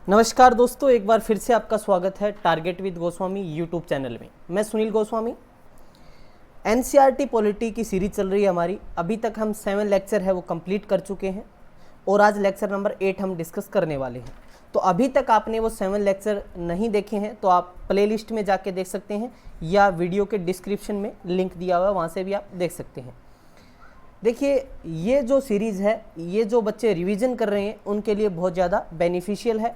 नमस्कार दोस्तों, एक बार फिर से आपका स्वागत है target with Goswami YouTube channel में। मैं सुनील गोस्वामी। एनसीईआरटी पॉलिटी की सीरीज चल रही है हमारी। अभी तक हम 7 लेक्चर है वो कंप्लीट कर चुके हैं और आज लेक्चर नंबर 8 हम डिस्कस करने वाले हैं। तो अभी तक आपने वो 7 लेक्चर नहीं देखे हैं तो आप प्लेलिस्ट में जाके देख सकते हैं या वीडियो के डिस्क्रिप्शन में लिंक दिया हुआ है, वहाँ से भी आप देख सकते हैं। देखिए, ये जो सीरीज़ है, ये जो बच्चे रिवीजन कर रहे हैं उनके लिए बहुत ज़्यादा बेनिफिशियल है,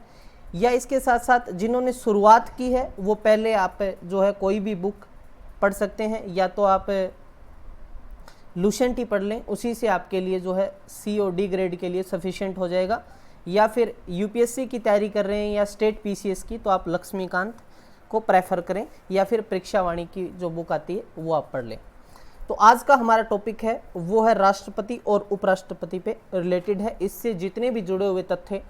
या इसके साथ साथ जिन्होंने शुरुआत की है वो पहले आप जो है कोई भी बुक पढ़ सकते हैं, या तो आप लुसेंट ही पढ़ लें, उसी से आपके लिए जो है सी और डी ग्रेड के लिए सफिशिएंट हो जाएगा। या फिर यूपीएससी की तैयारी कर रहे हैं या स्टेट पीसीएस की, तो आप लक्ष्मीकांत को प्रेफर करें, या फिर परीक्षावाणी की जो बुक आती है वो आप पढ़ लें। तो आज का हमारा टॉपिक है वो है राष्ट्रपति और उपराष्ट्रपति पे रिलेटेड है। इससे जितने भी जुड़े हुए तथ्य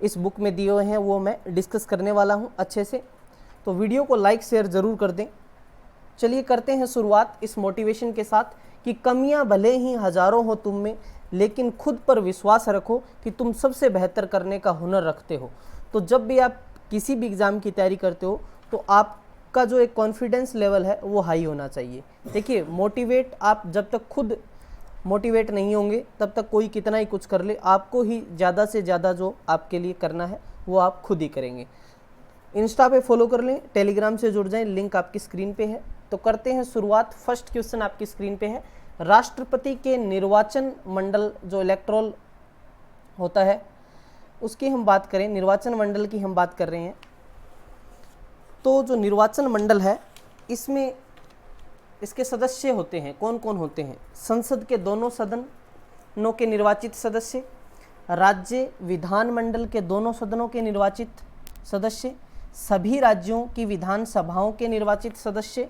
इस बुक में दिए हुए हैं वो मैं डिस्कस करने वाला हूं अच्छे से। तो वीडियो को लाइक शेयर ज़रूर कर दें। चलिए करते हैं शुरुआत इस मोटिवेशन के साथ कि कमियां भले ही हज़ारों हो तुम में, लेकिन खुद पर विश्वास रखो कि तुम सबसे बेहतर करने का हुनर रखते हो। तो जब भी आप किसी भी एग्ज़ाम की तैयारी करते हो तो आपका जो एक कॉन्फिडेंस लेवल है वो हाई होना चाहिए। देखिए, मोटिवेट आप जब तक खुद मोटिवेट नहीं होंगे तब तक कोई कितना ही कुछ कर ले, आपको ही ज़्यादा से ज़्यादा जो आपके लिए करना है वो आप खुद ही करेंगे। इंस्टा पे फॉलो कर लें, टेलीग्राम से जुड़ जाएं, लिंक आपकी स्क्रीन पे है। तो करते हैं शुरुआत। फर्स्ट क्वेश्चन आपकी स्क्रीन पे है, राष्ट्रपति के निर्वाचन मंडल जो इलेक्टोरल होता है उसकी हम बात करें, निर्वाचन मंडल की हम बात कर रहे हैं। तो जो निर्वाचन मंडल है इसमें इसके सदस्य होते हैं, कौन कौन होते हैं? संसद के दोनों सदनों के निर्वाचित सदस्य, राज्य विधानमंडल के दोनों सदनों के निर्वाचित सदस्य, सभी राज्यों की विधानसभाओं के निर्वाचित सदस्य,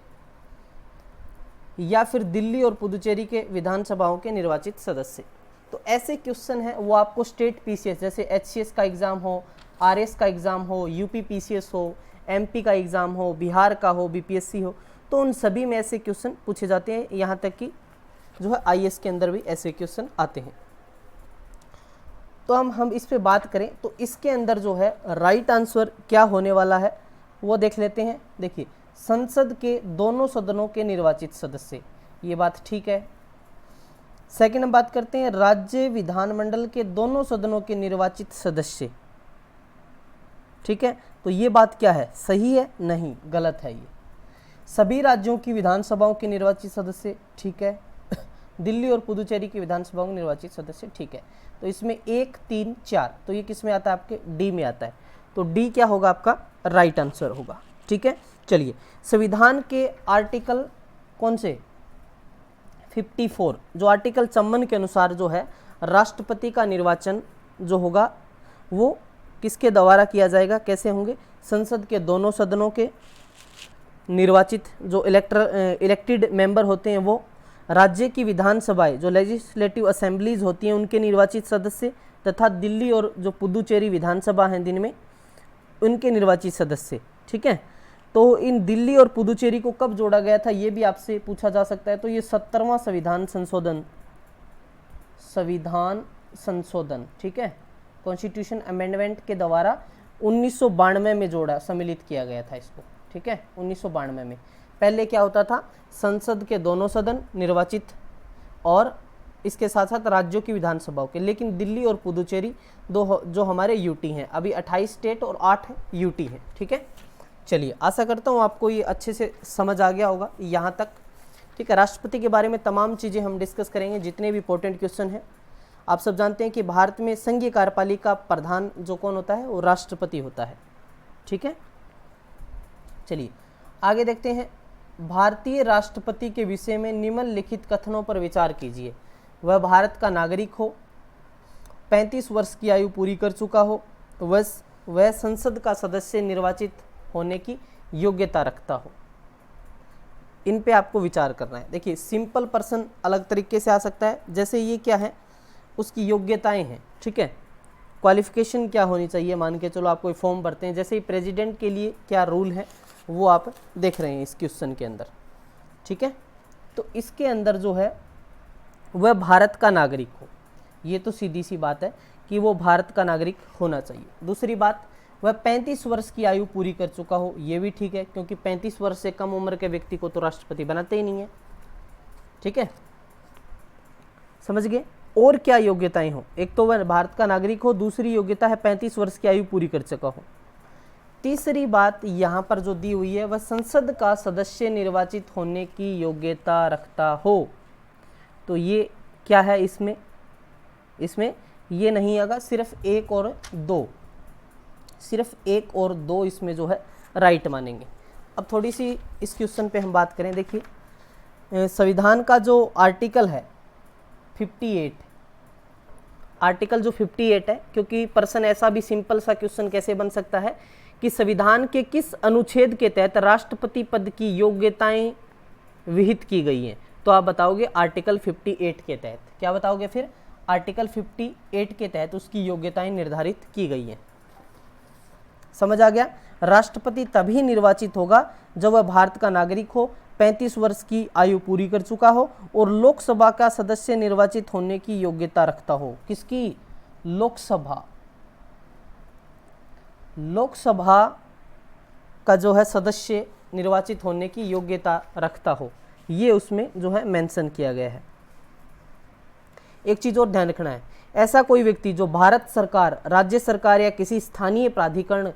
या फिर दिल्ली और पुदुचेरी के विधानसभाओं के निर्वाचित सदस्य। तो ऐसे क्वेश्चन हैं वो आपको स्टेट पीसीएस जैसे एचसीएस का एग्ज़ाम हो, आरएस का एग्ज़ाम हो, यूपी पीसीएस हो, एमपी का एग्ज़ाम हो, बिहार का हो, बीपीएससी हो, तो उन सभी में ऐसे क्वेश्चन पूछे जाते हैं। यहाँ तक कि जो है आईएएस के अंदर भी ऐसे क्वेश्चन आते हैं। तो हम इस पे बात करें तो इसके अंदर जो है राइट आंसर क्या होने वाला है वो देख लेते हैं। देखिए, संसद के दोनों सदनों के निर्वाचित सदस्य, ये बात ठीक है। सेकंड हम बात करते हैं राज्य विधानमंडल के दोनों सदनों के निर्वाचित सदस्य, ठीक है। तो ये बात क्या है, सही है? नहीं, गलत है। ये सभी राज्यों की विधानसभाओं के निर्वाचित सदस्य, ठीक है। दिल्ली और पुदुचेरी की विधानसभाओं के निर्वाचित सदस्य, ठीक है। तो इसमें 1, 3, 4, तो ये किस में आता है? आपके डी में आता है। तो डी क्या होगा? आपका राइट आंसर होगा, ठीक है। चलिए, संविधान के आर्टिकल कौन से 54, जो आर्टिकल 54 के अनुसार जो है राष्ट्रपति का निर्वाचन जो होगा वो किसके द्वारा किया जाएगा? कैसे होंगे? संसद के दोनों सदनों के निर्वाचित जो इलेक्टेड मेंबर होते हैं वो, राज्य की विधानसभाएं जो लेजिस्लेटिव असेंबलीज होती हैं उनके निर्वाचित सदस्य, तथा दिल्ली और जो पुदुचेरी विधानसभा हैं दिन में उनके निर्वाचित सदस्य, ठीक है। तो इन दिल्ली और पुदुचेरी को कब जोड़ा गया था ये भी आपसे पूछा जा सकता है। तो ये 17वां संविधान संशोधन, ठीक है, कॉन्स्टिट्यूशन अमेंडमेंट के द्वारा 1992 में जोड़ा, सम्मिलित किया गया था इसको, ठीक है, 1992 में। पहले क्या होता था? संसद के दोनों सदन निर्वाचित और इसके साथ साथ राज्यों की विधानसभाओं के, लेकिन दिल्ली और पुदुचेरी दो जो हमारे यूटी हैं, अभी 28 स्टेट और 8 यूटी हैं, ठीक है। चलिए, आशा करता हूँ आपको ये अच्छे से समझ आ गया होगा यहाँ तक, ठीक है। राष्ट्रपति के बारे में तमाम चीज़ें हम डिस्कस करेंगे, जितने भी इंपॉर्टेंट क्वेश्चन हैं। आप सब जानते हैं कि भारत में संघीय कार्यपालिका प्रधान जो कौन होता है वो राष्ट्रपति होता है, ठीक है। चलिए आगे देखते हैं। भारतीय राष्ट्रपति के विषय में निम्नलिखित कथनों पर विचार कीजिए। वह भारत का नागरिक हो, 35 वर्ष की आयु पूरी कर चुका हो, वह संसद का सदस्य निर्वाचित होने की योग्यता रखता हो। इन पे आपको विचार करना है। देखिए, सिंपल पर्सन अलग तरीके से आ सकता है, जैसे ये क्या है, उसकी योग्यताएं हैं, ठीक है। क्वालिफिकेशन क्या होनी चाहिए, मान के चलो आप कोई फॉर्म भरते हैं, जैसे ही प्रेसिडेंट के लिए क्या रूल है वो आप देख रहे हैं इस क्वेश्चन के अंदर, ठीक है। तो इसके अंदर जो है वह भारत का नागरिक हो, ये तो सीधी सी बात है कि वो भारत का नागरिक होना चाहिए। दूसरी बात, वह 35 वर्ष की आयु पूरी कर चुका हो, ये भी ठीक है, क्योंकि 35 वर्ष से कम उम्र के व्यक्ति को तो राष्ट्रपति बनाते ही नहीं है। ठीक है, समझ गए। और क्या योग्यताएं हो, एक तो वह भारत का नागरिक हो, दूसरी योग्यता है 35 वर्ष की आयु पूरी कर चुका हो। तीसरी बात यहाँ पर जो दी हुई है, वह संसद का सदस्य निर्वाचित होने की योग्यता रखता हो। तो ये क्या है, इसमें ये नहीं आएगा, सिर्फ 1 और 2, सिर्फ 1 और 2 इसमें जो है राइट मानेंगे। अब थोड़ी सी इस क्वेश्चन पे हम बात करें। देखिए, संविधान का जो आर्टिकल है 58, आर्टिकल जो 58 है, क्योंकि पर्सन ऐसा भी सिंपल सा क्वेश्चन कैसे बन सकता है कि संविधान के किस अनुच्छेद के तहत राष्ट्रपति पद की योग्यताएं विहित की गई हैं, तो आप बताओगे आर्टिकल 58 के तहत। क्या बताओगे फिर, आर्टिकल 58 के तहत उसकी योग्यताएं निर्धारित की गई हैं। समझ आ गया। राष्ट्रपति तभी निर्वाचित होगा जब वह भारत का नागरिक हो, 35 वर्ष की आयु पूरी कर चुका हो और लोकसभा का सदस्य निर्वाचित होने की योग्यता रखता हो। किसकी, लोकसभा का जो है सदस्य निर्वाचित होने की योग्यता रखता हो, ये उसमें जो है मेंशन किया गया है। एक चीज और ध्यान रखना है, ऐसा कोई व्यक्ति जो भारत सरकार, राज्य सरकार या किसी स्थानीय प्राधिकरण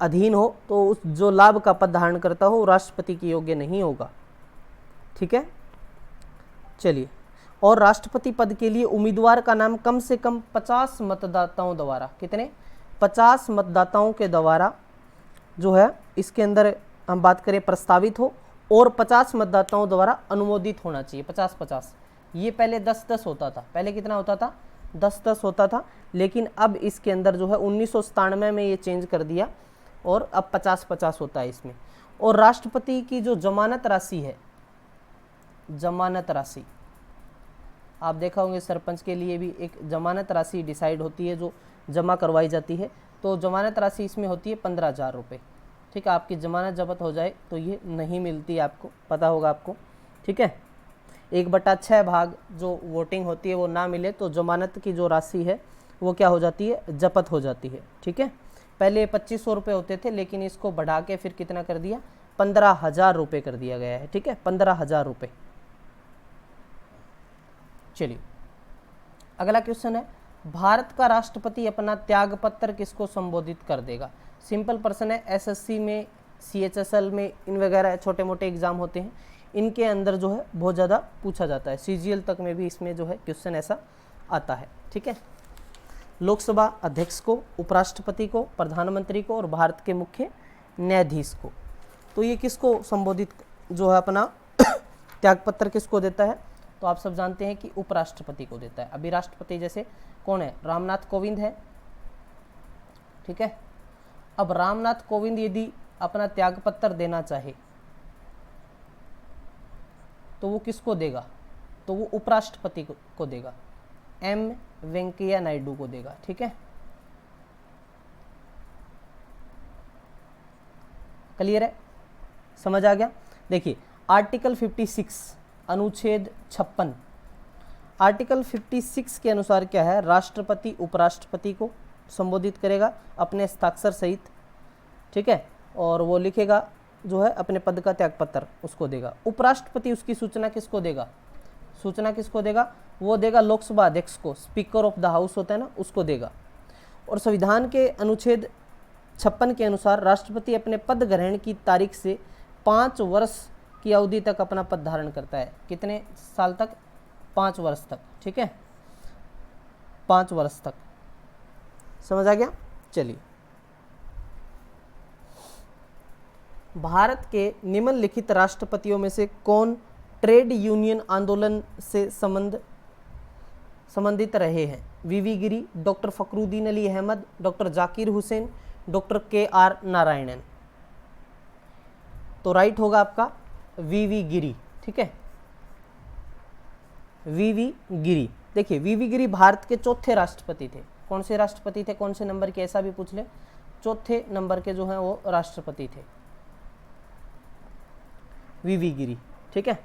अधीन हो, तो उस जो लाभ का पद धारण करता हो राष्ट्रपति के योग्य नहीं होगा। ठीक है, चलिए। और राष्ट्रपति पद के लिए उम्मीदवार का नाम कम से कम 50 मतदाताओं द्वारा, कितने, 50 मतदाताओं के द्वारा जो है इसके अंदर हम बात करें प्रस्तावित हो, और 50 मतदाताओं द्वारा अनुमोदित होना चाहिए। 50-50, ये पहले 10-10 होता था, पहले कितना होता था, 10-10 होता था, लेकिन अब इसके अंदर जो है 1997 में ये चेंज कर दिया और अब 50-50 होता है इसमें। और राष्ट्रपति की जो जमानत राशि है, जमानत राशि आप देखा होंगे, सरपंच के लिए भी एक जमानत राशि डिसाइड होती है जो जमा करवाई जाती है, तो जमानत राशि इसमें होती है 15,000 रुपये। ठीक है, आपकी जमानत जब्त हो जाए तो ये नहीं मिलती, आपको पता होगा आपको। ठीक है, 1/6 भाग जो वोटिंग होती है वो ना मिले तो जमानत की जो राशि है वो क्या हो जाती है, जब्त हो जाती है। ठीक है, पहले 2500 रुपये होते थे, लेकिन इसको बढ़ा के फिर कितना कर दिया, 15,000 रुपये कर दिया गया है। ठीक है, 15,000 रुपये। चलिए, अगला क्वेश्चन है, भारत का राष्ट्रपति अपना त्यागपत्र किसको संबोधित कर देगा। सिंपल प्रश्न है, एसएससी में, सीएचएसएल में, इन वगैरह छोटे मोटे एग्जाम होते हैं, इनके अंदर जो है बहुत ज़्यादा पूछा जाता है। सीजीएल तक में भी इसमें जो है क्वेश्चन ऐसा आता है। ठीक है, लोकसभा अध्यक्ष को, उपराष्ट्रपति को, प्रधानमंत्री को और भारत के मुख्य न्यायाधीश को। तो ये किसको संबोधित जो है अपना त्यागपत्र किसको देता है, तो आप सब जानते हैं कि उपराष्ट्रपति को देता है। अभी राष्ट्रपति जैसे कौन है, रामनाथ कोविंद है। ठीक है, अब रामनाथ कोविंद यदि अपना त्यागपत्र देना चाहे तो वो किसको देगा, तो वो उपराष्ट्रपति को देगा, एम वेंकैया नायडू को देगा। ठीक है, क्लियर है, समझ आ गया। देखिए, आर्टिकल 56 अनुच्छेद 56, आर्टिकल 56 के अनुसार क्या है, राष्ट्रपति उपराष्ट्रपति को संबोधित करेगा अपने हस्ताक्षर सहित। ठीक है, और वो लिखेगा जो है अपने पद का त्यागपत्र उसको देगा। उपराष्ट्रपति उसकी सूचना किसको देगा, सूचना किसको देगा, वो देगा लोकसभा अध्यक्ष को, स्पीकर ऑफ द हाउस होता है ना, उसको देगा। और संविधान के अनुच्छेद 56 के अनुसार राष्ट्रपति अपने पद ग्रहण की तारीख से 5 वर्ष की अवधि तक अपना पद धारण करता है। कितने साल तक, 5 वर्ष तक। ठीक है, 5 वर्ष तक, समझ आ गया। चलिए, भारत के निम्नलिखित राष्ट्रपतियों में से कौन ट्रेड यूनियन आंदोलन से संबंधित रहे हैं। V V Giri, doctor Fakhruddin Ali Ahmed, doctor Zakir Hussain, doctor KR Narayanan. तो राइट होगा आपका वीवी गिरी। ठीक है, वीवी गिरी। देखिए, वीवी गिरी भारत के चौथे राष्ट्रपति थे। कौन से राष्ट्रपति थे, कौन से नंबर के, ऐसा भी पूछ ले, चौथे नंबर के जो हैं वो राष्ट्रपति थे वीवी गिरी। ठीक है,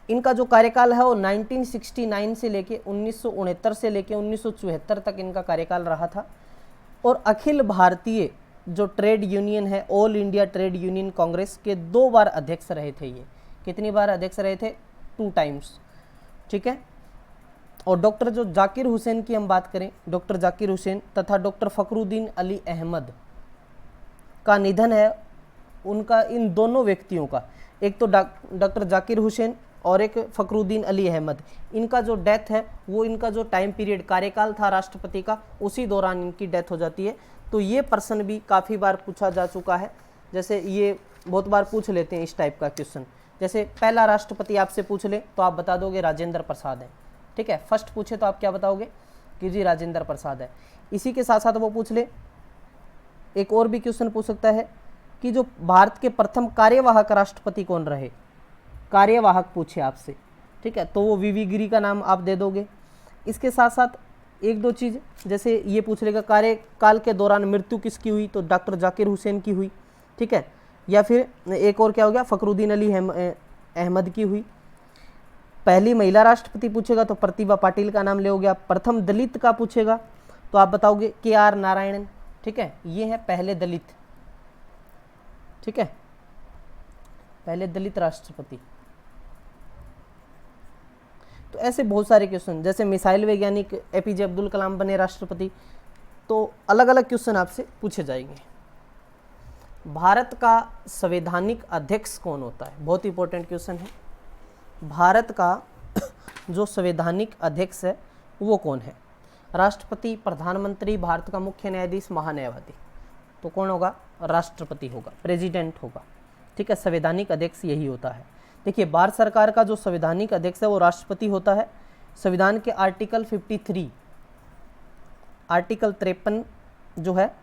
इनका जो कार्यकाल है वो 1969 से लेके 1969 से लेके 1974 तक इनका कार्यकाल रहा था। और अखिल भारतीय जो ट्रेड यूनियन है, all India trade union Congress के 2 बार अध्यक्ष रहे थे ये। कितनी बार अध्यक्ष रहे थे? 2 टाइम्स, ठीक है। और डॉक्टर जो जाकिर हुसैन की हम बात करें, डॉक्टर जाकिर हुसैन तथा डॉक्टर फखरुद्दीन अली अहमद का निधन है उनका, इन दोनों व्यक्तियों का, एक तो डॉक्टर जाकिर हुसैन और एक फखरुद्दीन अली अहमद, इनका जो डेथ है वो इनका जो टाइम पीरियड कार्यकाल था राष्ट्रपति का, उसी दौरान इनकी डेथ हो जाती है। तो ये प्रश्न भी काफ़ी बार पूछा जा चुका है, जैसे ये बहुत बार पूछ लेते हैं इस टाइप का क्वेश्चन। जैसे पहला राष्ट्रपति आपसे पूछ ले तो आप बता दोगे राजेंद्र प्रसाद है, ठीक है। फर्स्ट पूछे तो आप क्या बताओगे कि जी राजेंद्र प्रसाद है। इसी के साथ साथ वो पूछ ले, एक और भी क्वेश्चन पूछ सकता है कि जो भारत के प्रथम कार्यवाहक राष्ट्रपति कौन रहे, कार्यवाहक पूछे आपसे, ठीक है, तो वो वीवी गिरी का नाम आप दे दोगे। इसके साथ साथ एक दो चीज़, जैसे ये पूछ लेगा कार्यकाल के दौरान मृत्यु किसकी हुई, तो डॉक्टर जाकिर हुसैन की हुई, ठीक है। या फिर एक और क्या हो गया, फखरुद्दीन अली अहमद की हुई। पहली महिला राष्ट्रपति पूछेगा तो प्रतिभा पाटिल का नाम ले हो गया। प्रथम दलित का पूछेगा तो आप बताओगे KR नारायणन, ठीक है। ये है पहले दलित, ठीक है, पहले दलित राष्ट्रपति। तो ऐसे बहुत सारे क्वेश्चन, जैसे मिसाइल वैज्ञानिक APJ अब्दुल कलाम बने राष्ट्रपति, तो अलग अलग क्वेश्चन आपसे पूछे जाएंगे। भारत का संवैधानिक अध्यक्ष कौन होता है, बहुत इंपॉर्टेंट क्वेश्चन है। भारत का जो संवैधानिक अध्यक्ष है वो कौन है? राष्ट्रपति, प्रधानमंत्री, भारत का मुख्य न्यायाधीश, महान्यायवादी। तो कौन होगा? राष्ट्रपति होगा, प्रेसिडेंट होगा, ठीक है। संवैधानिक अध्यक्ष यही होता है। देखिए, भारत सरकार का जो संवैधानिक अध्यक्ष है वो राष्ट्रपति होता है। संविधान के आर्टिकल 53, आर्टिकल 53 जो है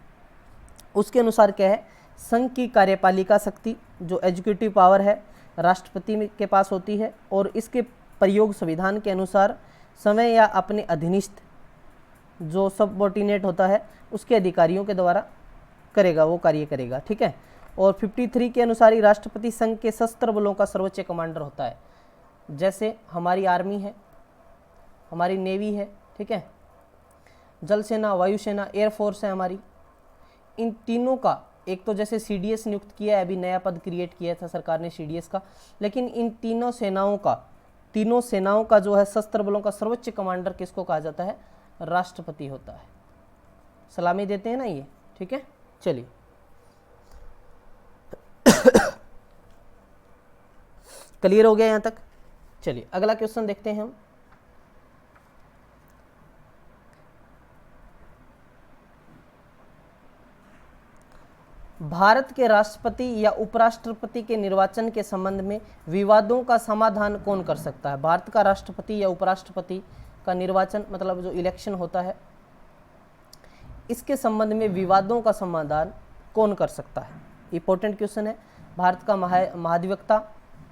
उसके अनुसार क्या है, संघ की कार्यपालिका शक्ति जो एग्जीक्यूटिव पावर है राष्ट्रपति के पास होती है, और इसके प्रयोग संविधान के अनुसार समय या अपने अधीनस्थ जो सबऑर्डिनेट होता है उसके अधिकारियों के द्वारा करेगा, वो कार्य करेगा, ठीक है। और 53 के अनुसार ही राष्ट्रपति संघ के सशस्त्र बलों का सर्वोच्च कमांडर होता है। जैसे हमारी आर्मी है, हमारी नेवी है, ठीक है, जल सेना, वायुसेना, एयरफोर्स है हमारी। इन तीनों का एक तो जैसे CDS नियुक्त किया है, अभी नया पद क्रिएट किया था सरकार ने CDS का, लेकिन इन तीनों सेनाओं का जो है सशस्त्र बलों का सर्वोच्च कमांडर किसको कहा जाता है? राष्ट्रपति होता है। सलामी देते हैं ना ये, ठीक है। चलिए क्लियर हो गया यहाँ तक। चलिए अगला क्वेश्चन देखते हैं हम। भारत के राष्ट्रपति या उपराष्ट्रपति के निर्वाचन के संबंध में विवादों का समाधान कौन कर सकता है? भारत का राष्ट्रपति या उपराष्ट्रपति का निर्वाचन, मतलब जो इलेक्शन होता है, इसके संबंध में विवादों का समाधान कौन कर सकता है? इंपॉर्टेंट क्वेश्चन है। भारत का महाधिवक्ता,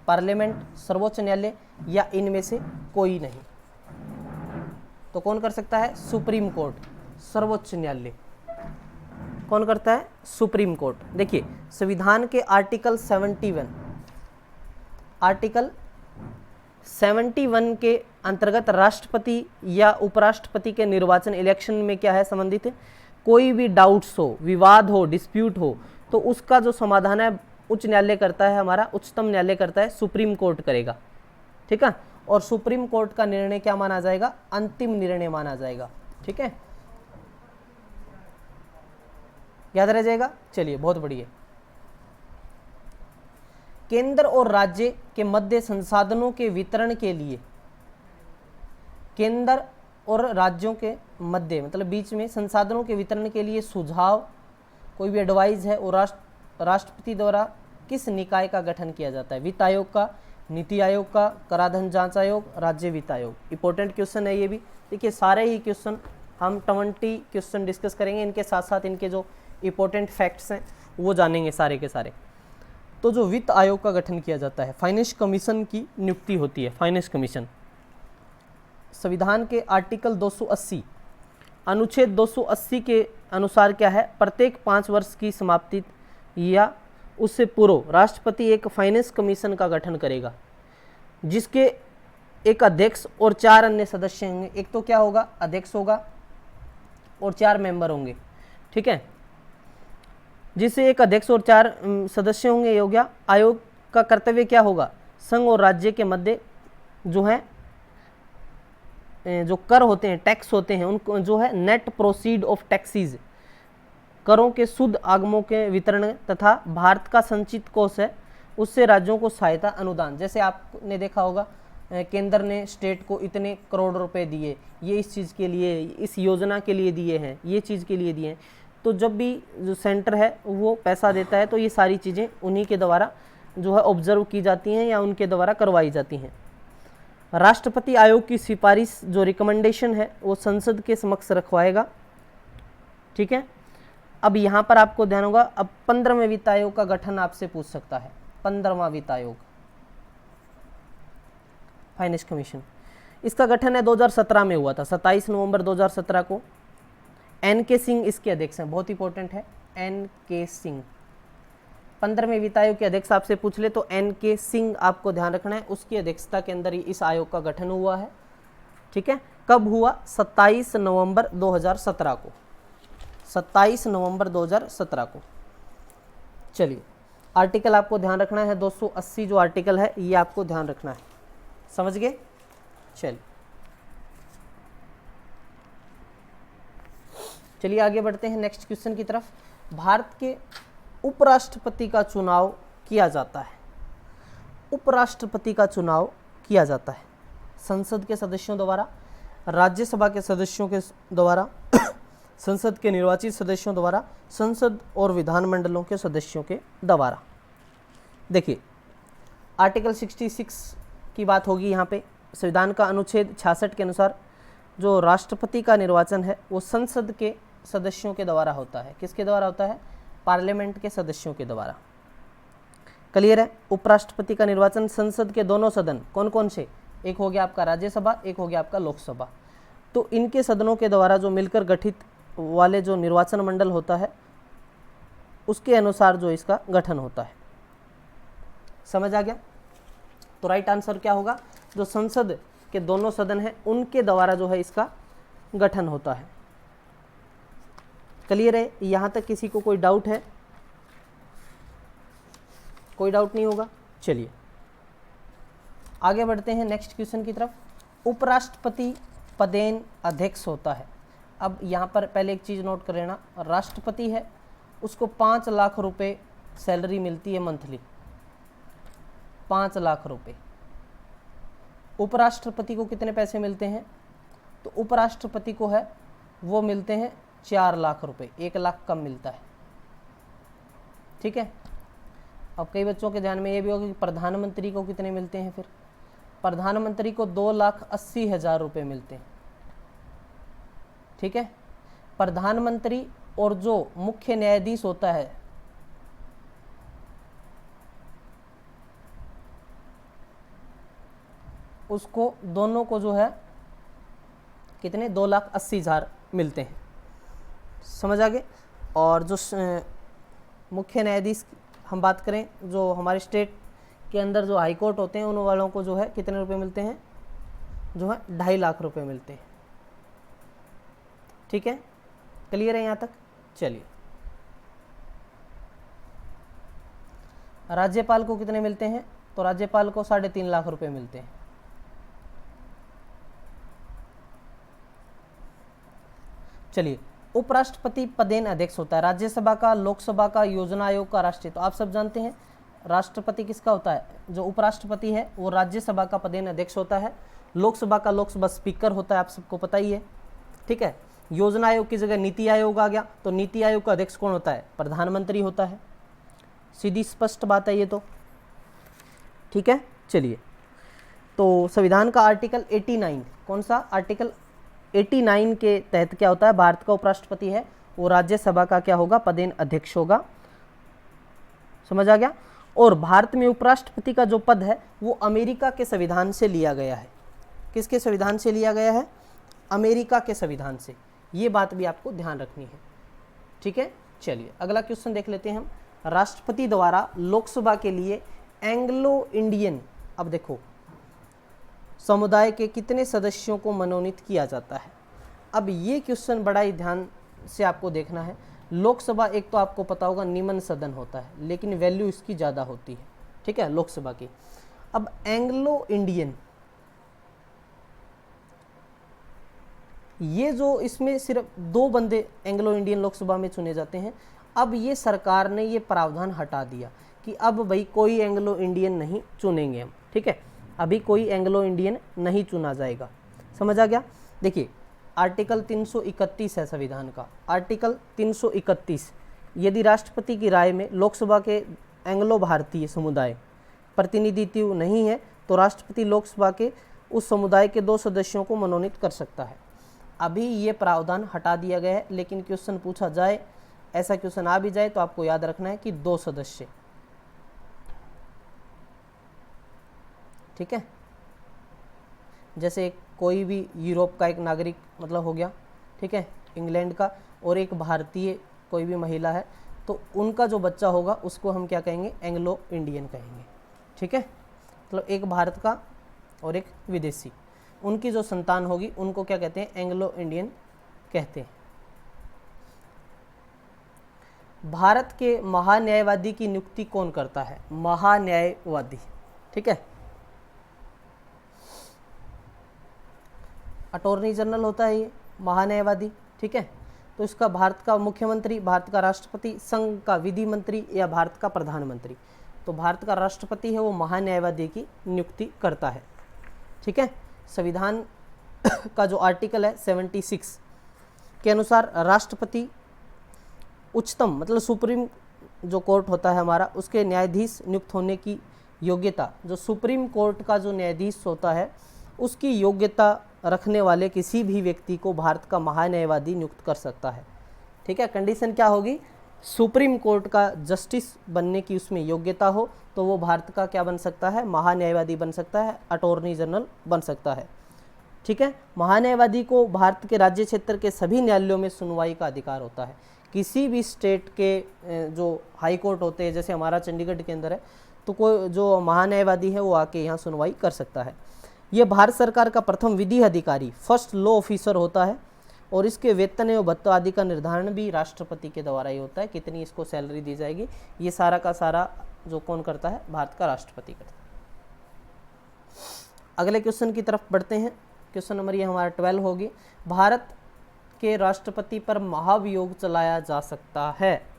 पार्लियामेंट, सर्वोच्च न्यायालय, या इनमें से कोई नहीं? तो कौन कर सकता है? सुप्रीम कोर्ट, सर्वोच्च न्यायालय। कौन करता है? Supreme court. देखिए, संविधान के आर्टिकल 71 के अंतर्गत राष्ट्रपति या उपराष्ट्रपति के निर्वाचन इलेक्शन में क्या है संबंधित है? कोई भी डाउट्स हो, विवाद हो, डिस्प्यूट हो, तो उसका जो समाधान है उच्च न्यायालय करता है, हमारा उच्चतम न्यायालय करता है, सुप्रीम कोर्ट करेगा, ठीक है। और सुप्रीम कोर्ट का निर्णय क्या माना जाएगा? अंतिम निर्णय माना जाएगा, ठीक है। याद रह जाएगा। चलिए, बहुत बढ़िया। केंद्र और राज्य के मध्य संसाधनों के वितरण के लिए, केंद्र और राज्यों के मध्य मतलब बीच में संसाधनों के वितरण के लिए सुझाव, कोई भी एडवाइस है, और राष्ट्रपति द्वारा किस निकाय का गठन किया जाता है? वित्त आयोग का, नीति आयोग का, कराधान जांच आयोग, राज्य वित्त आयोग। इंपॉर्टेंट क्वेश्चन है ये भी। देखिए, सारे ही क्वेश्चन हम 20 क्वेश्चन डिस्कस करेंगे, इनके साथ साथ इनके जो इंपॉर्टेंट फैक्ट्स हैं वो जानेंगे सारे के सारे। तो जो वित्त आयोग का गठन किया जाता है, फाइनेंस कमीशन की नियुक्ति होती है, फाइनेंस कमीशन। संविधान के आर्टिकल 280 अनुच्छेद 280 के अनुसार क्या है? प्रत्येक 5 वर्ष की समाप्ति या उससे पूर्व राष्ट्रपति एक फाइनेंस कमीशन का गठन करेगा, जिसके एक अध्यक्ष और 4 अन्य सदस्य होंगे। एक तो क्या होगा? अध्यक्ष होगा और 4 मेंबर होंगे। ठीक है, जिससे एक अध्यक्ष और 4 सदस्य होंगे। ये हो गया। आयोग का कर्तव्य क्या होगा? संघ और राज्य के मध्य जो है जो कर होते हैं, टैक्स होते हैं, उनको जो है नेट प्रोसीड ऑफ टैक्सीज, करों के शुद्ध आगमों के वितरण तथा भारत का संचित कोष है उससे राज्यों को सहायता अनुदान। जैसे आपने देखा होगा केंद्र ने स्टेट को इतने करोड़ रुपए दिए, ये इस चीज़ के लिए, इस योजना के लिए दिए हैं, ये चीज़ के लिए दिए हैं। तो जब भी जो सेंटर है वो पैसा देता है तो ये सारी चीज़ें उन्हीं के द्वारा जो है ऑब्जर्व की जाती हैं या उनके द्वारा करवाई जाती हैं। राष्ट्रपति आयोग की सिफारिश जो रिकमेंडेशन है वो संसद के समक्ष रखवाएगा। ठीक है, अब यहाँ पर आपको ध्यान होगा, अब 15वें वित्त आयोग का गठन आपसे पूछ सकता है। 15वां वित्त आयोग, फाइनेंस कमीशन, इसका गठन है 2017 में हुआ था, 27 नवंबर 2017 को। एन.के. सिंह इसके अध्यक्ष हैं, बहुत इंपॉर्टेंट है, एन.के. सिंह। 15वें वित्त आयोग के अध्यक्ष आपसे पूछ ले तो एन.के. सिंह आपको ध्यान रखना है, उसकी अध्यक्षता के अंदर ही इस आयोग का गठन हुआ है। ठीक है, कब हुआ? 27 नवंबर 2017 को, 27 नवंबर 2017 को। चलिए, आर्टिकल आपको ध्यान रखना है, 280 जो आर्टिकल है ये आपको ध्यान रखना है, समझ गए? चलिए आगे बढ़ते हैं नेक्स्ट क्वेश्चन की तरफ। भारत के उपराष्ट्रपति का चुनाव किया जाता है, उपराष्ट्रपति का चुनाव किया जाता है संसद के सदस्यों द्वारा, राज्यसभा के सदस्यों के द्वारा, संसद के निर्वाचित सदस्यों द्वारा, संसद और विधानमंडलों के सदस्यों के द्वारा। देखिए, आर्टिकल 66 की बात होगी यहाँ पे। संविधान का अनुच्छेद 66 के अनुसार जो राष्ट्रपति का निर्वाचन है वो संसद के सदस्यों के द्वारा होता है। किसके द्वारा होता है? पार्लियामेंट के सदस्यों के द्वारा। क्लियर है? उपराष्ट्रपति का निर्वाचन संसद के दोनों सदन कौन कौन से? एक हो गया आपका राज्यसभा, एक हो गया आपका लोकसभा। तो इनके सदनों के द्वारा जो मिलकर गठित वाले जो निर्वाचन मंडल होता है उसके अनुसार जो इसका गठन होता है। समझ आ गया? तो राइट आंसर क्या होगा? जो संसद के दोनों सदन हैं उनके द्वारा जो है इसका गठन होता है। क्लियर है? यहाँ तक किसी को कोई डाउट है? कोई डाउट नहीं होगा। चलिए आगे बढ़ते हैं नेक्स्ट क्वेश्चन की तरफ। उपराष्ट्रपति पदेन अध्यक्ष होता है। अब यहाँ पर पहले एक चीज़ नोट कर लेना, राष्ट्रपति है उसको 5 लाख रुपए सैलरी मिलती है मंथली, 5 लाख रुपए। उपराष्ट्रपति को कितने पैसे मिलते हैं? तो उपराष्ट्रपति को है वो मिलते हैं 4 लाख रुपए, 1 लाख कम मिलता है। ठीक है, अब कई बच्चों के ध्यान में ये भी होगा कि प्रधानमंत्री को कितने मिलते हैं। फिर प्रधानमंत्री को 2,80,000 रुपये मिलते हैं। ठीक है, प्रधानमंत्री और जो मुख्य न्यायाधीश होता है उसको दोनों को जो है कितने 2,80,000 मिलते हैं। समझ आ गए? और जो मुख्य न्यायाधीश हम बात करें, जो हमारे स्टेट के अंदर जो हाई कोर्ट होते हैं उन वालों को जो है कितने रुपए मिलते हैं? जो है 2.5 लाख रुपए मिलते हैं। ठीक है, क्लियर है यहाँ तक? चलिए, राज्यपाल को कितने मिलते हैं? तो राज्यपाल को 3.5 लाख रुपए मिलते हैं। चलिए, उपराष्ट्रपति पदेन अध्यक्ष होता है राज्यसभा का, लोकसभा का, योजना आयोग का, राष्ट्रीय। तो आप सब जानते हैं राष्ट्रपति किसका होता है? जो उपराष्ट्रपति है वो राज्यसभा का पदेन अध्यक्ष होता है, लोकसभा का लोकसभा स्पीकर होता है, आप सबको पता ही है। ठीक है, योजना आयोग की जगह नीति आयोग आ गया, तो नीति आयोग का अध्यक्ष कौन होता है? प्रधानमंत्री होता है। सीधी स्पष्ट बात है ये तो। ठीक है, चलिए, तो संविधान का आर्टिकल 89, कौन सा आर्टिकल? 89 के तहत क्या होता है? भारत का उपराष्ट्रपति है वो राज्यसभा का क्या होगा? पदेन अध्यक्ष होगा। समझ आ गया? और भारत में उपराष्ट्रपति का जो पद है वो अमेरिका के संविधान से लिया गया है। किसके संविधान से लिया गया है? अमेरिका के संविधान से। ये बात भी आपको ध्यान रखनी है। ठीक है, चलिए अगला क्वेश्चन देख लेते हैं हम। राष्ट्रपति द्वारा लोकसभा के लिए एंग्लो इंडियन, अब देखो, समुदाय के कितने सदस्यों को मनोनीत किया जाता है? अब ये क्वेश्चन बड़ा ही ध्यान से आपको देखना है। लोकसभा एक तो आपको पता होगा निम्न सदन होता है, लेकिन वैल्यू इसकी ज़्यादा होती है, ठीक है, लोकसभा की। अब एंग्लो इंडियन, ये जो इसमें सिर्फ 2 बंदे एंग्लो इंडियन लोकसभा में चुने जाते हैं। अब ये सरकार ने ये प्रावधान हटा दिया कि अब भाई कोई एंग्लो इंडियन नहीं चुनेंगे हम, ठीक है, अभी कोई एंग्लो इंडियन नहीं चुना जाएगा। समझ आ गया? देखिए आर्टिकल 331 है संविधान का, आर्टिकल 331, यदि राष्ट्रपति की राय में लोकसभा के एंग्लो भारतीय समुदाय प्रतिनिधित्व नहीं है तो राष्ट्रपति लोकसभा के उस समुदाय के 2 सदस्यों को मनोनीत कर सकता है। अभी ये प्रावधान हटा दिया गया है, लेकिन क्वेश्चन पूछा जाए, ऐसा क्वेश्चन आ भी जाए तो आपको याद रखना है कि 2 सदस्य, ठीक है। जैसे कोई भी यूरोप का एक नागरिक मतलब हो गया, ठीक है, इंग्लैंड का, और एक भारतीय कोई भी महिला है, तो उनका जो बच्चा होगा उसको हम क्या कहेंगे? एंग्लो इंडियन कहेंगे, ठीक है। मतलब एक भारत का और एक विदेशी, उनकी जो संतान होगी उनको क्या कहते हैं? एंग्लो इंडियन कहते हैं। भारत के महान्यायवादी की नियुक्ति कौन करता है? महान्यायवादी, ठीक है। अटॉर्नी जनरल होता है ये महान्यायवादी, ठीक है। तो इसका भारत का मुख्यमंत्री, भारत का राष्ट्रपति, संघ का विधि मंत्री या भारत का प्रधानमंत्री, तो भारत का राष्ट्रपति है वो महान्यायवादी की नियुक्ति करता है, ठीक है। संविधान का जो आर्टिकल है 76 के अनुसार राष्ट्रपति उच्चतम मतलब सुप्रीम जो कोर्ट होता है हमारा, उसके न्यायाधीश नियुक्त होने की योग्यता, जो सुप्रीम कोर्ट का जो न्यायाधीश होता है उसकी योग्यता रखने वाले किसी भी व्यक्ति को भारत का महान्यायवादी नियुक्त कर सकता है, ठीक है। कंडीशन क्या होगी? सुप्रीम कोर्ट का जस्टिस बनने की उसमें योग्यता हो तो वो भारत का क्या बन सकता है? महान्यायवादी बन सकता है, अटॉर्नी जनरल बन सकता है, ठीक है। महान्यायवादी को भारत के राज्य क्षेत्र के सभी न्यायालयों में सुनवाई का अधिकार होता है। किसी भी स्टेट के जो हाई कोर्ट होते हैं, जैसे हमारा चंडीगढ़ के अंदर है, तो कोई जो महान्यायवादी है वो आके यहाँ सुनवाई कर सकता है। ये भारत सरकार का प्रथम विधि अधिकारी, फर्स्ट लॉ ऑफिसर होता है, और इसके वेतन एवं भत्ता आदि का निर्धारण भी राष्ट्रपति के द्वारा ही होता है। कितनी इसको सैलरी दी जाएगी, ये सारा का सारा जो कौन करता है? भारत का राष्ट्रपति करता है। अगले क्वेश्चन की तरफ बढ़ते हैं। क्वेश्चन नंबर ये हमारा 12 होगी। भारत के राष्ट्रपति पर महाभियोग चलाया जा सकता है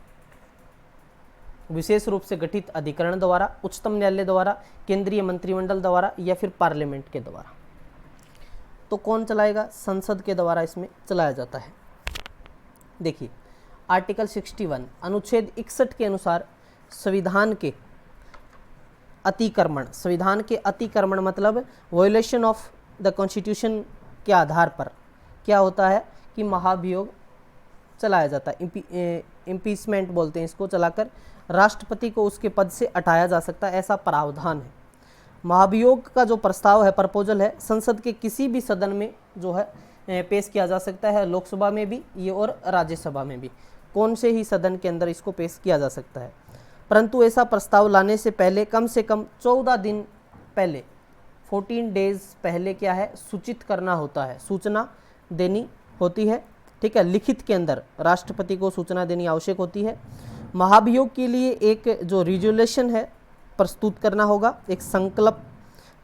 विशेष रूप से गठित अधिकरण द्वारा, उच्चतम न्यायालय द्वारा, केंद्रीय मंत्रिमंडल द्वारा या फिर पार्लियामेंट के द्वारा। तो कौन चलाएगा? संसद के द्वारा इसमें चलाया जाता है। देखिए आर्टिकल 61 अनुच्छेद 61 के अनुसार संविधान के अतिक्रमण, संविधान के अतिक्रमण मतलब वायोलेशन ऑफ द कॉन्स्टिट्यूशन के आधार पर क्या होता है कि महाभियोग चलाया जाता है। इम्पीचमेंट बोलते हैं इसको, चलाकर राष्ट्रपति को उसके पद से हटाया जा सकता है, ऐसा प्रावधान है। महाभियोग का जो प्रस्ताव है, प्रपोजल है, संसद के किसी भी सदन में जो है पेश किया जा सकता है, लोकसभा में भी ये और राज्यसभा में भी, कौन से ही सदन के अंदर इसको पेश किया जा सकता है। परंतु ऐसा प्रस्ताव लाने से पहले कम से कम 14 दिन पहले, 14 डेज पहले क्या है? सूचित करना होता है, सूचना देनी होती है, ठीक है। लिखित के अंदर राष्ट्रपति को सूचना देनी आवश्यक होती है। महाभियोग के लिए एक जो रिजोल्यूशन है प्रस्तुत करना होगा, एक संकल्प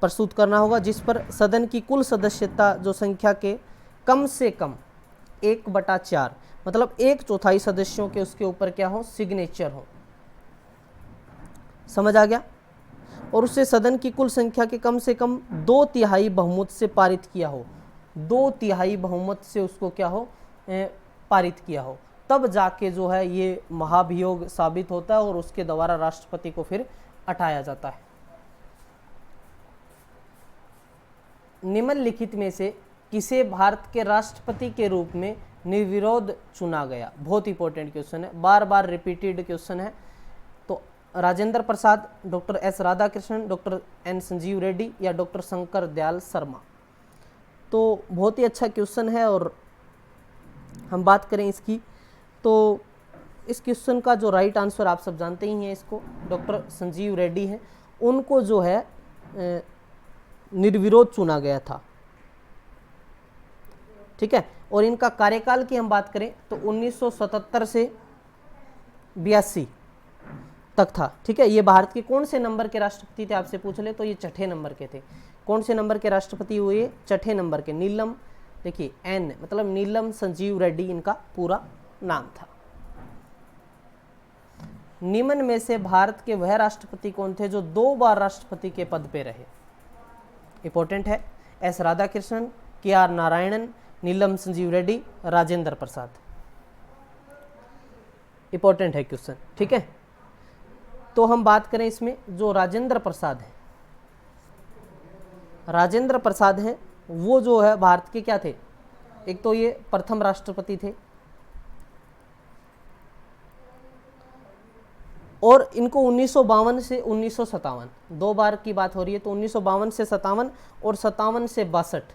प्रस्तुत करना होगा, जिस पर सदन की कुल सदस्यता जो संख्या के कम से कम 1/4 मतलब 1/4 सदस्यों के उसके ऊपर क्या हो? सिग्नेचर हो। समझ आ गया? और उससे सदन की कुल संख्या के कम से कम 2/3 बहुमत से पारित किया हो, 2/3 बहुमत से उसको क्या हो? पारित किया हो, तब जाके जो है ये महाभियोग साबित होता है और उसके द्वारा राष्ट्रपति को फिर हटाया जाता है। निम्नलिखित में से किसे भारत के राष्ट्रपति के रूप में निर्विरोध चुना गया? बहुत इंपॉर्टेंट क्वेश्चन है, बार बार रिपीटेड क्वेश्चन है। तो Rajendra Prasad, doctor S Radhakrishnan, doctor N Sanjiva Reddy या डॉक्टर शंकर दयाल शर्मा। तो बहुत ही अच्छा क्वेश्चन है, और हम बात करें इसकी तो इस क्वेश्चन का जो राइट आंसर आप सब जानते ही हैं, इसको डॉक्टर संजीव रेड्डी हैं, उनको जो है निर्विरोध चुना गया था, ठीक है। और इनका कार्यकाल की हम बात करें तो 1977 से 82 तक था, ठीक है। ये भारत के कौन से नंबर के राष्ट्रपति थे आपसे पूछ ले तो ये छठे नंबर के थे। कौन से नंबर के राष्ट्रपति हुए? छठे नंबर के। नीलम, देखिए एन मतलब नीलम संजीव रेड्डी इनका पूरा नाम था। निम्न में से भारत के वह राष्ट्रपति कौन थे जो 2 बार राष्ट्रपति के पद पे रहे? इंपॉर्टेंट है। S Radhakrishnan, K R Narayanan, Neelam Sanjiva Reddy, Rajendra Prasad. Important है क्वेश्चन, ठीक है। तो हम बात करें इसमें जो राजेंद्र प्रसाद है, राजेंद्र प्रसाद हैं वो जो है भारत के क्या थे? एक तो ये प्रथम राष्ट्रपति थे और इनको 1952 से 1957 2 बार की बात हो रही है, तो 1952 से 57 और 57 से 62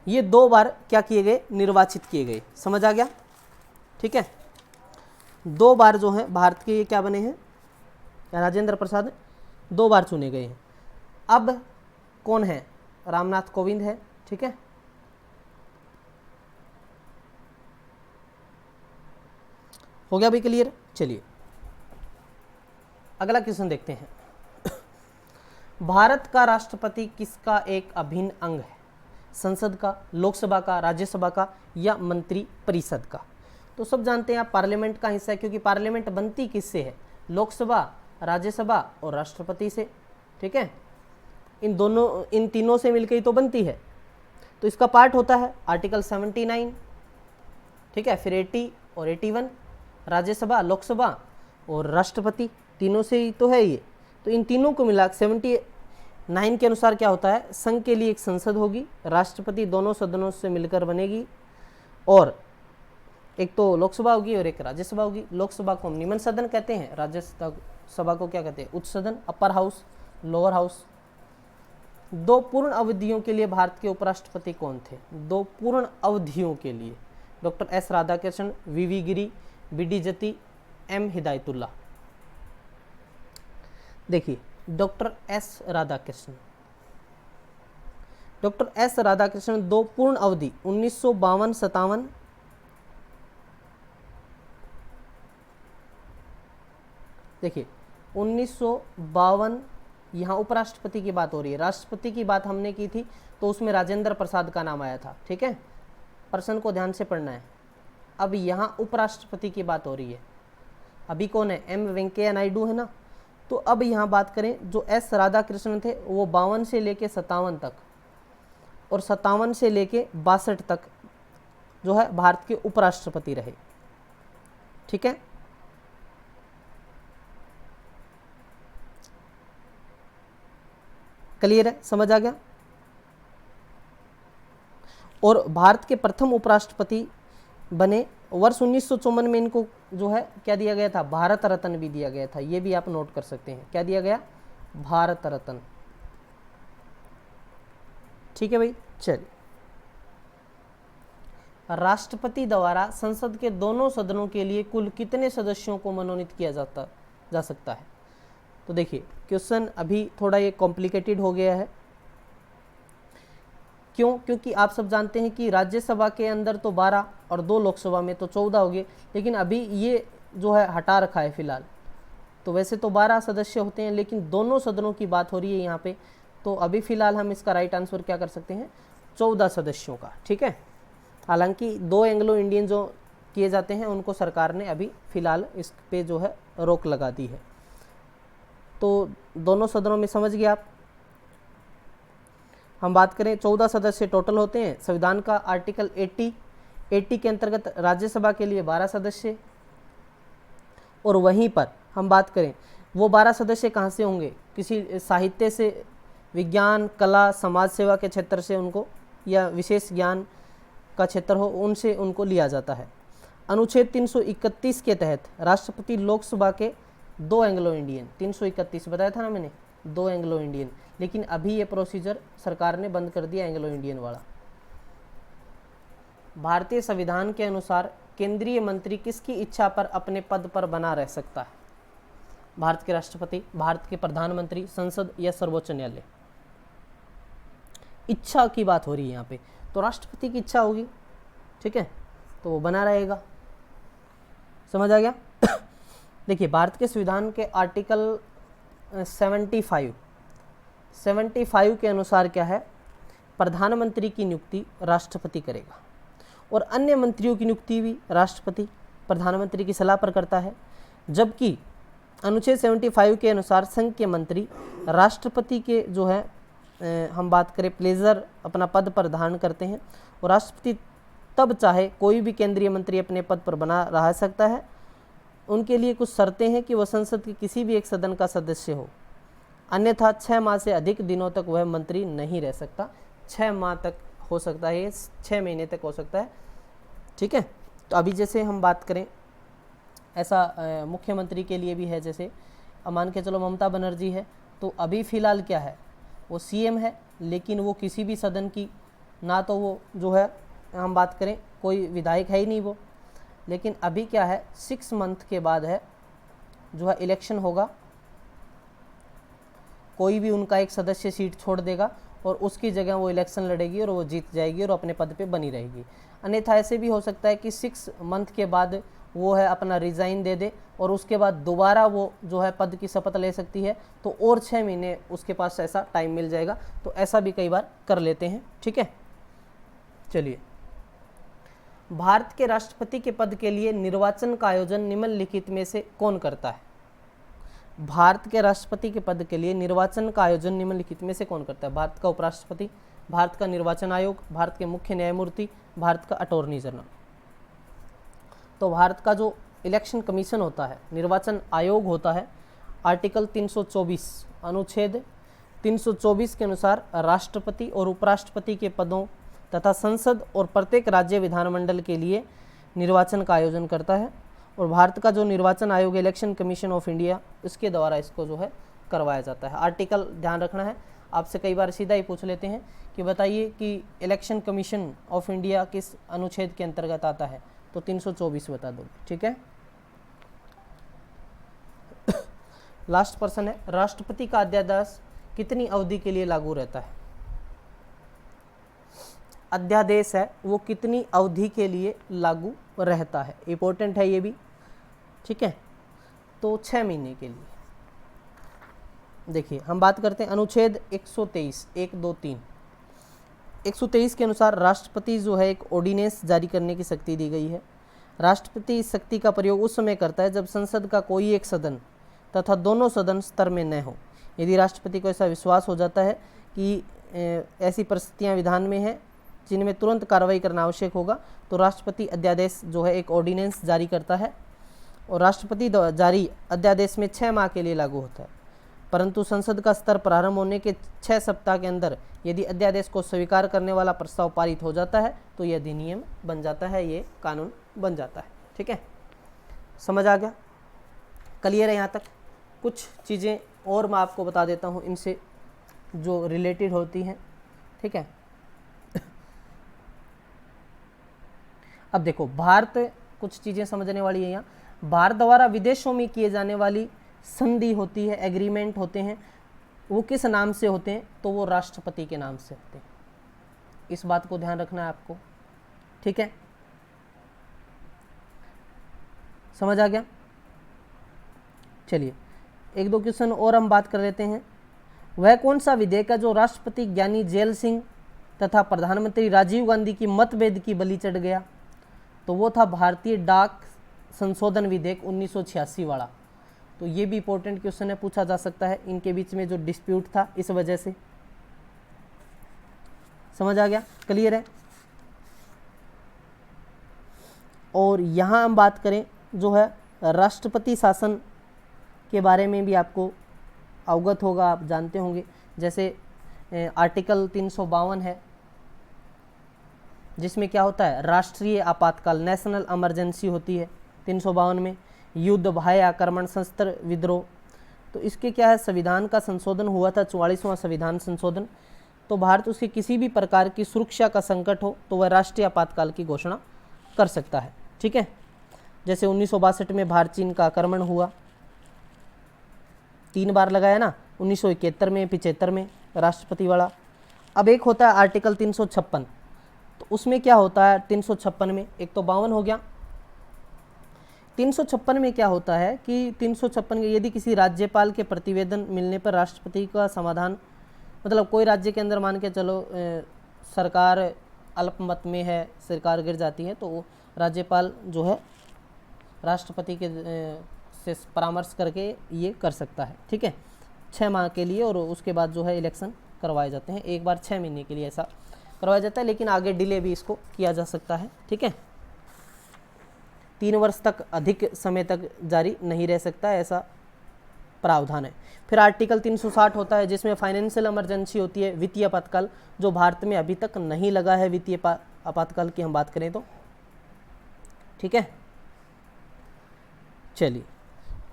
ये 2 बार क्या किए गए? निर्वाचित किए गए। समझ आ गया, ठीक है। 2 बार जो है भारत के ये क्या बने हैं? राजेंद्र प्रसाद 2 बार चुने गए हैं। अब कौन है? रामनाथ कोविंद है, ठीक है। हो गया भाई क्लियर? चलिए अगला क्वेश्चन देखते हैं। भारत का राष्ट्रपति किसका एक अभिन्न अंग है? संसद का, लोकसभा का, राज्यसभा का या मंत्री परिषद का? तो सब जानते हैं आप पार्लियामेंट का हिस्सा है, क्योंकि पार्लियामेंट बनती किससे है? लोकसभा, राज्यसभा और राष्ट्रपति से, ठीक है। इन तीनों से मिलकर ही तो बनती है। तो इसका पार्ट होता है आर्टिकल 79, ठीक है, फिर 80 और 81, राज्यसभा, लोकसभा और राष्ट्रपति, तीनों से ही तो है ये। तो इन तीनों को मिला 79 के अनुसार क्या होता है? संघ के लिए एक संसद होगी, राष्ट्रपति दोनों सदनों से मिलकर बनेगी, और एक तो लोकसभा होगी और एक राज्यसभा होगी। लोकसभा को हम निम्न सदन कहते हैं, राज्यसभा को क्या कहते हैं? उच्च सदन, अपर हाउस, लोअर हाउस। 2 पूर्ण अवधियों के लिए भारत के उपराष्ट्रपति कौन थे? 2 पूर्ण अवधियों के लिए डॉक्टर एस राधाकृष्णन, वीवी गिरी, बीडी जती, एम हिदायतुल्लाह। देखिए doctor S Radhakrishnan, doctor S Radhakrishnan 2 पूर्ण अवधि 1952-57, देखिए 1952 यहाँ उपराष्ट्रपति की बात हो रही है, राष्ट्रपति की बात हमने की थी तो उसमें राजेंद्र प्रसाद का नाम आया था, ठीक है। प्रश्न को ध्यान से पढ़ना है। अब यहाँ उपराष्ट्रपति की बात हो रही है, अभी कौन है? एम वेंकैया नायडू है ना। तो अब यहाँ बात करें जो एस राधाकृष्णन थे वो 52 से लेके 57 तक और 57 से लेके 62 तक जो है भारत के उपराष्ट्रपति रहे, ठीक है। क्लियर है? समझ आ गया? और भारत के प्रथम उपराष्ट्रपति बने वर्ष 1954 में। इनको जो है क्या दिया गया था? भारत रत्न भी दिया गया था। ये भी आप नोट कर सकते हैं, क्या दिया गया? भारत रत्न, ठीक है भाई। चलिए, राष्ट्रपति द्वारा संसद के दोनों सदनों के लिए कुल कितने सदस्यों को मनोनीत किया जा सकता है? तो देखिए क्वेश्चन अभी थोड़ा ये कॉम्प्लिकेटेड हो गया है। क्यों? क्योंकि आप सब जानते हैं कि राज्यसभा के अंदर तो 12 और 2 लोकसभा में तो 14 हो गए, लेकिन अभी ये जो है हटा रखा है फिलहाल। तो वैसे तो 12 सदस्य होते हैं, लेकिन दोनों सदनों की बात हो रही है यहाँ पे, तो अभी फिलहाल हम इसका राइट आंसर क्या कर सकते हैं? 14 सदस्यों का, ठीक है। हालांकि 2 एंग्लो इंडियन जो किए जाते हैं उनको सरकार ने अभी फिलहाल इस पे जो है रोक लगा दी है। तो दोनों सदनों में समझ गए आप। हम बात करें 14 सदस्य टोटल होते हैं। संविधान का आर्टिकल 80 के अंतर्गत राज्यसभा के लिए 12 सदस्य, और वहीं पर हम बात करें वो 12 सदस्य कहाँ से होंगे? किसी साहित्य से, विज्ञान, कला, समाज सेवा के क्षेत्र से उनको, या विशेष ज्ञान का क्षेत्र हो उनसे उनको लिया जाता है। अनुच्छेद 331 के तहत राष्ट्रपति लोकसभा के 2 एंग्लो इंडियन, 331 बताया था ना मैंने, 2 एंग्लो इंडियन, लेकिन अभी ये प्रोसीजर सरकार ने बंद कर दिया एंग्लो इंडियन वाला। भारतीय संविधान के अनुसार केंद्रीय मंत्री किसकी इच्छा पर अपने पद पर बना रह सकता है? भारत के राष्ट्रपति, भारत के प्रधानमंत्री, संसद या सर्वोच्च न्यायालय? इच्छा की बात हो रही है यहाँ पे, तो राष्ट्रपति की इच्छा होगी, ठीक है, तो वो बना रहेगा। समझ आ गया। देखिए भारत के संविधान के आर्टिकल 75 के अनुसार क्या है, प्रधानमंत्री की नियुक्ति राष्ट्रपति करेगा और अन्य मंत्रियों की नियुक्ति भी राष्ट्रपति प्रधानमंत्री की सलाह पर करता है। जबकि अनुच्छेद 75 के अनुसार संघ के मंत्री राष्ट्रपति के जो है हम बात करें प्लेजर अपना पद पर धारण करते हैं और राष्ट्रपति तब चाहे कोई भी केंद्रीय मंत्री अपने पद पर बना रह सकता है। उनके लिए कुछ शर्तें हैं कि वह संसद के किसी भी एक सदन का सदस्य हो, अन्यथा 6 माह से अधिक दिनों तक वह मंत्री नहीं रह सकता। 6 माह तक हो सकता है, 6 महीने तक हो सकता है, ठीक है। तो अभी जैसे हम बात करें ऐसा मुख्यमंत्री के लिए भी है, जैसे अब मान के चलो ममता बनर्जी है, तो अभी फ़िलहाल क्या है वो सीएम है, लेकिन वो किसी भी सदन की ना तो वो जो है हम बात करें कोई विधायक है ही नहीं वो, लेकिन अभी क्या है 6 मंथ के बाद है जो है इलेक्शन होगा, कोई भी उनका एक सदस्य सीट छोड़ देगा और उसकी जगह वो इलेक्शन लड़ेगी और वो जीत जाएगी और अपने पद पे बनी रहेगी। अन्यथा ऐसे भी हो सकता है कि 6 मंथ के बाद वो है अपना रिज़ाइन दे दे और उसके बाद दोबारा वो जो है पद की शपथ ले सकती है, तो और 6 महीने उसके पास ऐसा टाइम मिल जाएगा। तो ऐसा भी कई बार कर लेते हैं, ठीक है। चलिए, भारत के राष्ट्रपति के पद के लिए निर्वाचन का आयोजन निम्नलिखित में से कौन करता है? भारत के राष्ट्रपति के पद के लिए निर्वाचन का आयोजन निम्नलिखित में से कौन करता है? भारत का उपराष्ट्रपति, भारत का निर्वाचन आयोग, भारत के मुख्य न्यायमूर्ति, भारत का अटॉर्नी जनरल। तो भारत का जो इलेक्शन कमीशन होता है, निर्वाचन आयोग होता है, आर्टिकल 324 अनुच्छेद 324 के अनुसार राष्ट्रपति और उपराष्ट्रपति के पदों तथा संसद और प्रत्येक राज्य विधानमंडल के लिए निर्वाचन का आयोजन करता है। और भारत का जो निर्वाचन आयोग इलेक्शन कमीशन ऑफ इंडिया, इसके द्वारा इसको जो है करवाया जाता है। आर्टिकल ध्यान रखना है, आपसे कई बार सीधा ही पूछ लेते हैं कि बताइए कि इलेक्शन कमीशन ऑफ इंडिया किस अनुच्छेद के अंतर्गत आता है, तो 324 बता दो, ठीक है। लास्ट प्रश्न है, राष्ट्रपति का अध्यादेश कितनी अवधि के लिए लागू रहता है? अध्यादेश है वो कितनी अवधि के लिए लागू रहता है, इंपॉर्टेंट है ये भी, ठीक है। तो 6 महीने के लिए। देखिए हम बात करते हैं अनुच्छेद 123 1 2 3 123 के अनुसार राष्ट्रपति जो है एक ऑर्डिनेंस जारी करने की शक्ति दी गई है। राष्ट्रपति इस शक्ति का प्रयोग उस समय करता है जब संसद का कोई एक सदन तथा दोनों सदन स्तर में न हो। यदि राष्ट्रपति को ऐसा विश्वास हो जाता है कि ऐसी परिस्थितियां विधान में हैं जिनमें तुरंत कार्रवाई करना आवश्यक होगा, तो राष्ट्रपति अध्यादेश जो है एक ऑर्डिनेंस जारी करता है और राष्ट्रपति जारी अध्यादेश में 6 माह के लिए लागू होता है। परंतु संसद का स्तर प्रारंभ होने के 6 सप्ताह के अंदर यदि अध्यादेश को स्वीकार करने वाला प्रस्ताव पारित हो जाता है तो यह अधिनियम बन जाता है, ये कानून बन जाता है, ठीक है। समझ आ गया, क्लियर है यहाँ तक? कुछ चीज़ें और मैं आपको बता देता हूँ इनसे जो रिलेटेड होती हैं, ठीक है। अब देखो भारत, कुछ चीज़ें समझने वाली है यहाँ। भारत द्वारा विदेशों में किए जाने वाली संधि होती है, एग्रीमेंट होते हैं, वो किस नाम से होते हैं? तो वो राष्ट्रपति के नाम से होते हैं। इस बात को ध्यान रखना है आपको, ठीक है। समझ आ गया? चलिए 1-2 क्वेश्चन और हम बात कर लेते हैं। वह कौन सा विधेयक है जो राष्ट्रपति ज्ञानी जेल सिंह तथा प्रधानमंत्री राजीव गांधी की मतभेद की बलि चढ़ गया? तो वो था भारतीय डाक संशोधन विधेयक 1986 वाला। तो ये भी इंपॉर्टेंट क्वेश्चन है, पूछा जा सकता है, इनके बीच में जो डिस्प्यूट था इस वजह से। समझ आ गया, क्लियर है? और यहाँ हम बात करें जो है राष्ट्रपति शासन के बारे में भी आपको अवगत होगा, आप जानते होंगे। जैसे आर्टिकल 352 है जिसमें क्या होता है, राष्ट्रीय आपातकाल, नेशनल इमरजेंसी होती है 352 में, युद्ध, भय, आक्रमण, सशस्त्र विद्रोह। तो इसके क्या है, संविधान का संशोधन हुआ था, 44वां संविधान संशोधन। तो भारत उसके किसी भी प्रकार की सुरक्षा का संकट हो तो वह राष्ट्रीय आपातकाल की घोषणा कर सकता है, ठीक है। जैसे 1962 में भारत चीन का आक्रमण हुआ, 3 बार लगाया ना, 1971 में, 75 में, राष्ट्रपति वाला। अब एक होता है आर्टिकल 356, तो उसमें क्या होता है 356 में, एक तो 52 हो गया, 356 में क्या होता है कि 356 के यदि किसी राज्यपाल के प्रतिवेदन मिलने पर राष्ट्रपति का समाधान, मतलब कोई राज्य के अंदर मान के चलो सरकार अल्पमत में है, सरकार गिर जाती है, तो राज्यपाल जो है राष्ट्रपति के से परामर्श करके ये कर सकता है। ठीक है, 6 माह के लिए, और उसके बाद जो है इलेक्शन करवाए जाते हैं। एक बार 6 महीने के लिए ऐसा करवाया जाता है, लेकिन आगे डिले भी इसको किया जा सकता है। ठीक है, 3 वर्ष तक अधिक समय तक जारी नहीं रह सकता, ऐसा प्रावधान है। फिर आर्टिकल 360 होता है जिसमें फाइनेंशियल इमरजेंसी होती है, वित्तीय आपातकाल, जो भारत में अभी तक नहीं लगा है वित्तीय आपातकाल की हम बात करें तो। ठीक है, चलिए,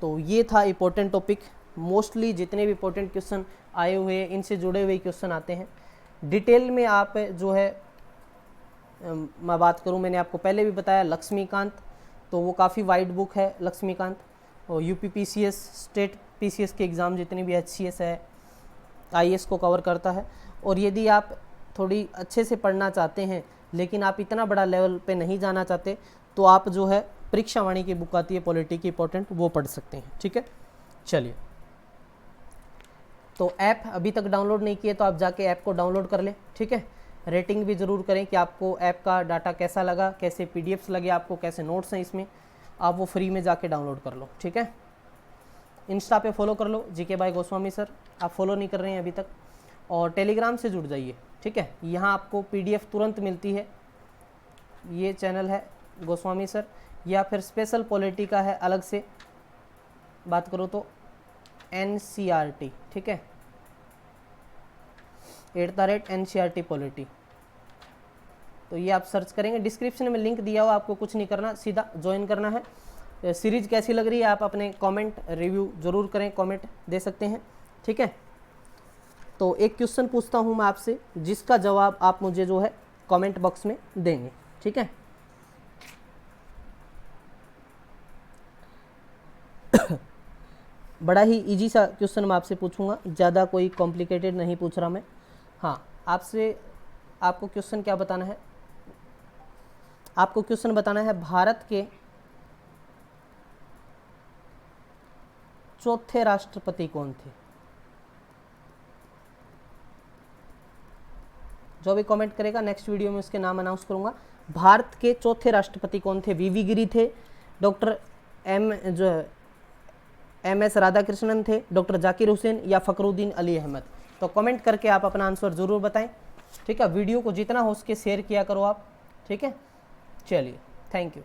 तो ये था इम्पोर्टेंट टॉपिक। मोस्टली जितने भी इम्पोर्टेंट क्वेश्चन आए हुए हैं इनसे जुड़े हुए क्वेश्चन आते हैं। डिटेल में आप जो है मैं बात करूं, मैंने आपको पहले भी बताया लक्ष्मीकांत, तो वो काफ़ी वाइड बुक है लक्ष्मीकांत, और यूपी पीसीएस, स्टेट पीसीएस के एग्ज़ाम जितने भी एचसीएस है, आईएएस को कवर करता है। और यदि आप थोड़ी अच्छे से पढ़ना चाहते हैं लेकिन आप इतना बड़ा लेवल पे नहीं जाना चाहते, तो आप जो है परीक्षा वाणी की बुक आती है पॉलिटी की इंपॉर्टेंट, वो पढ़ सकते हैं। ठीक है, चलिए, तो ऐप अभी तक डाउनलोड नहीं किए तो आप जाके ऐप को डाउनलोड कर लें। ठीक है, रेटिंग भी ज़रूर करें कि आपको ऐप का डाटा कैसा लगा, कैसे पीडीएफ्स लगे आपको, कैसे नोट्स हैं इसमें, आप वो फ्री में जाके डाउनलोड कर लो। ठीक है, इंस्टा पे फॉलो कर लो जीके बाय गोस्वामी सर, आप फॉलो नहीं कर रहे हैं अभी तक, और टेलीग्राम से जुड़ जाइए। ठीक है, यहाँ आपको पीडीएफ तुरंत मिलती है। ये चैनल है गोस्वामी सर, या फिर स्पेशल पॉलिटी का है अलग से बात करो तो NCRT। ठीक है, @NCRT पॉलिटी, तो ये आप सर्च करेंगे, डिस्क्रिप्शन में लिंक दिया हुआ, आपको कुछ नहीं करना, सीधा ज्वाइन करना है। सीरीज कैसी लग रही है आप अपने कमेंट रिव्यू ज़रूर करें, कमेंट दे सकते हैं। ठीक है, तो एक क्वेश्चन पूछता हूँ मैं आपसे, जिसका जवाब आप मुझे जो है कमेंट बॉक्स में देंगे। ठीक है, बड़ा ही इजी सा क्वेश्चन मैं आपसे पूछूंगा, ज़्यादा कोई कॉम्प्लिकेटेड नहीं पूछ रहा मैं। हाँ, आपको क्वेश्चन क्या बताना है, आपको क्वेश्चन बताना है भारत के चौथे राष्ट्रपति कौन थे। जो भी कमेंट करेगा नेक्स्ट वीडियो में उसके नाम अनाउंस करूंगा। भारत के चौथे राष्ट्रपति कौन थे, वीवी गिरी थे, डॉक्टर MS राधाकृष्णन थे, डॉक्टर जाकिर हुसैन, या फखरुद्दीन अली अहमद। तो कमेंट करके आप अपना आंसर ज़रूर बताएं। ठीक है, वीडियो को जितना हो सके शेयर किया करो आप। ठीक है, चलिए, थैंक यू।